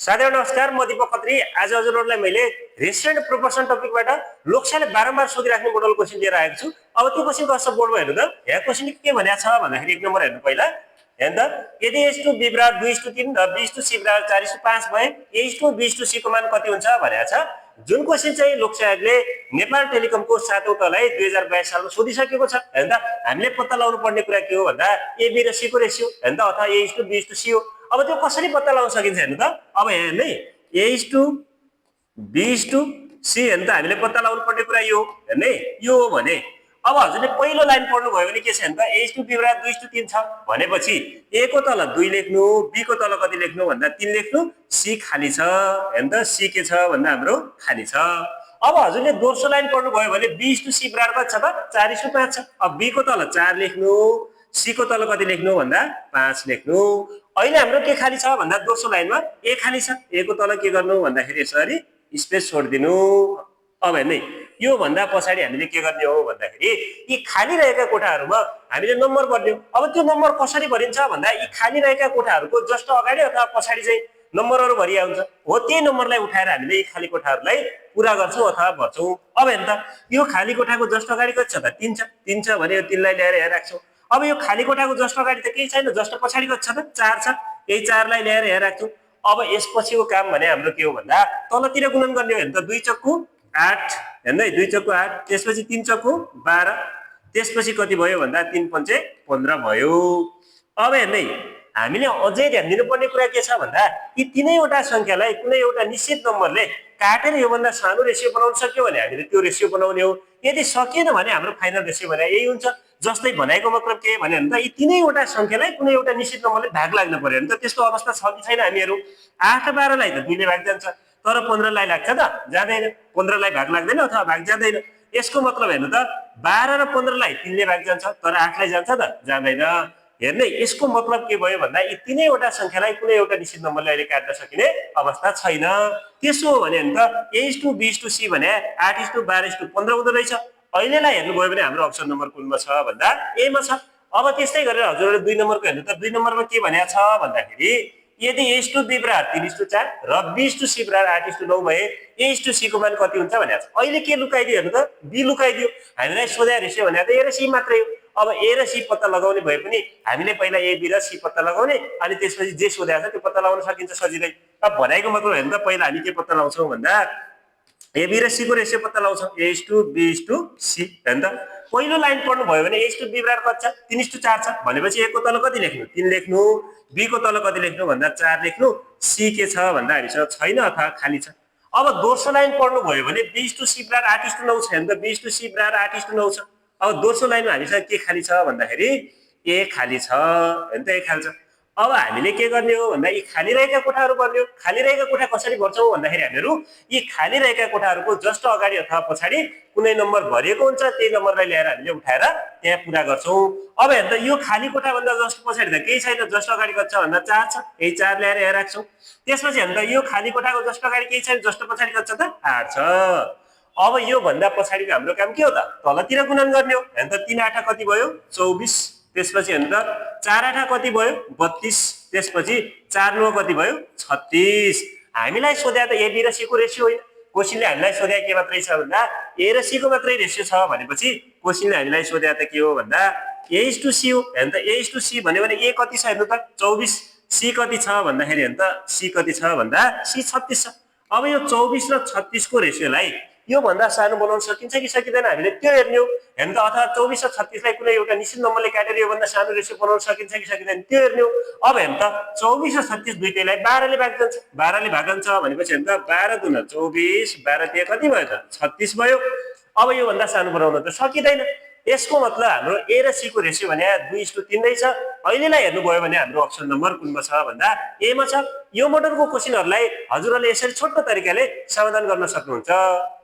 साथीहरु नमस्कार, म दीपक खत्री। आज हजुरहरुलाई मैले रेस्टुरेन्ट प्रोपोर्सन टपिकबाट लोकसेवाले बारम्बार सोधिराख्ने मोडल क्वेशन लिएर आएको छु। अब त्यो क्वेशन कस्तो बोर्डमा हेर्नु त। यहाँ क्वेशन के भनेको छ भन्दाखेरि एक नम्बर हेर्नु पहिला। हेर्नु त, यदि a/b बराबर 2:3 र b/c बराबर 4:5 भए a/b/c को मान कति हुन्छ भनेको छ। जुन क्वेशन चाहिँ लोकसेवाले नेपाल टेलिकमको 7औं तलाई 2022 सालमा सोधिसकेको छ। हेर्नु त, हामीले पत्ता लगाउनु पर्ने कुरा के हो भन्दा a b र c को रेशियो हेर्नु त, अथवा a/b/c हो। अब त्यो कसरी पत्ता लगाउन सकिन्छ हेर्नु त। अब हेर्नु है, a/b/c हेर्नु त, हामीले पत्ता लगाउनु पर्ने कुरा यो हेर्नु है, यो हो भने अब हजुरले पहिलो लाइन पढ्नु भयो भने के छ हेर्नु त, a/b बराबर 2:3 छ भनेपछि a को तल 2 लेख्नु, b को तल कति लेख्नु भन्दा 3 लेख्नु, c खाली छ। हेर्नु त, c के छ भन्दा हाम्रो खाली छ। अब हजुरले दोस्रो लाइन पढ्नु भयो भने b/c बराबर कति छ त, 4:5 छ। अब b को तल 4 लेख्नु, c को तल कति लेख्नु भन्दा 5 लेख्नु। अहिले हाम्रो के खाली छ भन्दा दोस्रो लाइनमा a खाली छ। a को तल के गर्नु भन्दाखेरि यसरी स्पेस छोड्दिनु। अब हेर्नु, यो भन्दा पछाडी हामीले के गर्ने हो भन्दाखेरि यी खाली रहेका कोठाहरुमा हामीले नम्बर भर्दियौ। अब त्यो नम्बर कसरी भरिन्छ भन्दा यी खाली रहेका कोठाहरुको जस्ट अगाडि अथवा पछाडी चाहिँ नम्बरहरु भरिया हुन्छ। हो त्यही नम्बरलाई उठाएर हामीले यी खाली कोठाहरुलाई पूरा गर्छौं अथवा भर्छौं। अब हेर्नु त, यो खाली कोठाको जस्ट अगाडि कति छ त, 3 छ। 3 छ भने यो 3 लाई ल्याएर यहाँ राख्छौं। अब यो खाली कोठाको जस्ट अगाडि त केही छैन, जस्ट पछाडी कति छ त, 4 छ। यही 4 लाई ल्याएर यहाँ राख्छौं। अब यसपछिको काम भने हाम्रो के हो भन्दा तलतिर गुणन गर्ने हो। हेर्नु त, 2 चक्कु 8 हेर्नु है, 2 चक्कु 8, त्यसपछि 3 चक्कु 12, त्यसपछि कति भयो भन्दा 3 पंचे 15 भयो। अब हेर्नु है, हामीले अझै ध्यान दिनुपर्ने कुरा के छ भन्दा यी तीनैवटा संख्यालाई कुनै एउटा निश्चित नम्बरले काटेर यो भन्दा सानो रेशियो बनाउन सक्यो भने हामीले त्यो रेशियो बनाउने हो। यदि सकिएन भने हाम्रो फाइनल रेशियो भने यही हुन्छ। जस्तै भनाइको मतलब के भने त यी तीनैवटा संख्यालाई कुनै एउटा निश्चित नम्बरले भाग लाग्न पर्यो भने त त्यस्तो अवस्था छ कि छैन हामीहरु। 8 र 12 लाई त 2 ले भाग जान्छ, तर 15 लाई लाग्छ त, जाँदैन। 15 लाई भाग लाग्दैन अथवा भाग जाँदैन। यसको मतलब हेर्नु त, 12 र 15 लाई 3 ले भाग जान्छ, तर 8 लाई जान्छ त, जाँदैन। हेर्नु, यसको मतलब के भयो भन्दा यी तीनैवटा संख्यालाई कुनै एउटा निश्चित नम्बरले अहिले काट्न सकिने अवस्था छैन। त्यसो हो भने हेर्नु त, a/b/c भने 8:12:15 हुँदो रहेछ। अहिलेलाई हेर्नुभयो भने हाम्रो अप्सन नम्बर कुनमा छ भन्दा ए मा छ। अब त्यस्तै गरेर हजुरले 2 नम्बरको हेर्नु त, 2 नम्बरमा के भनेको छ भन्दाखेरि यदि a/b बराबर 3:4 र b/c बराबर 8:9 भए a/c को मान कति हुन्छ भनेको छ। अहिले के लुकाइदियो हेर्नु त, b लुकाइदियो। हामीलाई सोधे रेशियो भनेको त a र c मात्रै हो। अब a र c पत्ता लगाउने भए पनि हामीले पहिला a b र c पत्ता लगाउने, अनि त्यसपछि जे सोधेको छ त्यो पत्ता लगाउन सकिन्छ सजिलै। अब भनेको मतलब हेर्नु त, पहिला हामी के पत्ता लगाउँछौं भन्दा a b र c को रेशियो पत्ता लगाउँछौं, a/b/c। हेर्नु त, पहिलो लाइन पढ्नु भयो भने a/b बराबर कति छ, 3:4 छ भनेपछि a को तल कति लेख्नु, 3 लेख्नु, b को तल कति लेख्नु भन्दा 4 लेख्नु, c के छ भन्दा हामीसँग छैन अथवा खाली छ। अब दोस्रो लाइन पढ्नु भयो भने b/c बराबर 8:9 छ। हेर्नु त, b/c बराबर 8:9 छ। अब दोस्रो लाइनमा हामीसँग के खाली छ भन्दाखेरि a खाली छ। हेर्नु त, a खाली छ। अब हामीले के गर्ने हो भन्दा यी खाली रहेका कोठाहरु भर्ने हो। खाली रहेका कोठा कसरी भर्छौं भन्दाखेरि हामीहरु यी खाली रहेका कोठाहरुको जस्ट अगाडि अथवा पछाडी कुनै नम्बर भरिएको हुन्छ, त्यही नम्बरलाई ल्याएर हामीले उठाएर त्यहाँ पूरा गर्छौं। अब हेर्नु त, यो खाली कोठा भन्दा जस्ट पछाडी त केही छैन, जस्ट अगाडि कति छ भन्दा 4 छ। यही 4 ल्याएर यहाँ राख्छौं। त्यसपछि हेर्नु त, यो खाली कोठाको जस्ट अगाडि केही छैन, जस्ट पछाडी कति छ त, 8 छ। अब यो भन्दा पछाडीको हाम्रो काम के हो त, तलतिर गुणन गर्ने हो। हेर्नु त, 3 8 कति भयो, 24। त्यसपछि हेर्नु त, 4 8 कति भयो, 32। त्यसपछि 4 9 कति भयो, 36। हामीलाई सोधे त a b र c को रेशियो होइन, क्वेशनले हामीलाई सोधे के मात्रै छ भन्दा a र c को मात्रै रेशियो छ भनेपछि क्वेशनले हामीलाई सोधे त के हो भन्दा a/c हो। हेर्नु त, a/c भन्यो भने a कति छ हेर्नु त, 24। c कति छ भन्दाखेरि हेर्नु त, c कति छ भन्दा c 36 छ। अब यो 24 र 36 को रेशियोलाई यो भन्दा सानो बनाउन सकिन्छ कि सकिदैन हामीले त्यो हेर्ने हो। हेर्नु त, अथवा 24 र 36 लाई कुनै एउटा निश्चित नम्बरले काटेर यो भन्दा सानो रेशियो बनाउन सकिन्छ कि सकिदैन त्यो हेर्ने हो। अब हेर्नु त, 24 र 36 दुईटैलाई 12 ले भाग जान्छ। 12 ले भाग जान्छ भनेपछि हेर्नु त, 12 दुना 24, 12 तिया कति भयो त, 36 भयो। अब यो भन्दा सानो बनाउन त सकिदैन। यसको मतलब हाम्रो a र c को रेशियो भने 2:3 नै छ। अहिलेलाई हेर्नुभयो भने हाम्रो अप्सन नम्बर कुनमा छ भन्दा a मा छ। यो मोडलको क्वेशनहरुलाई हजुरहरुले यसरी छोटो तरिकाले समाधान गर्न सक्नुहुन्छ।